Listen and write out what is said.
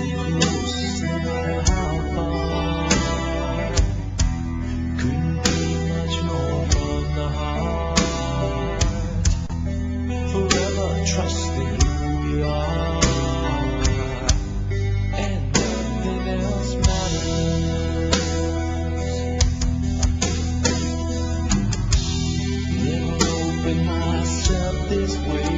close, no matter how far. Couldn't be much more from the heart. Forever trusting who we are, and nothing else matters. Never opened myself this way.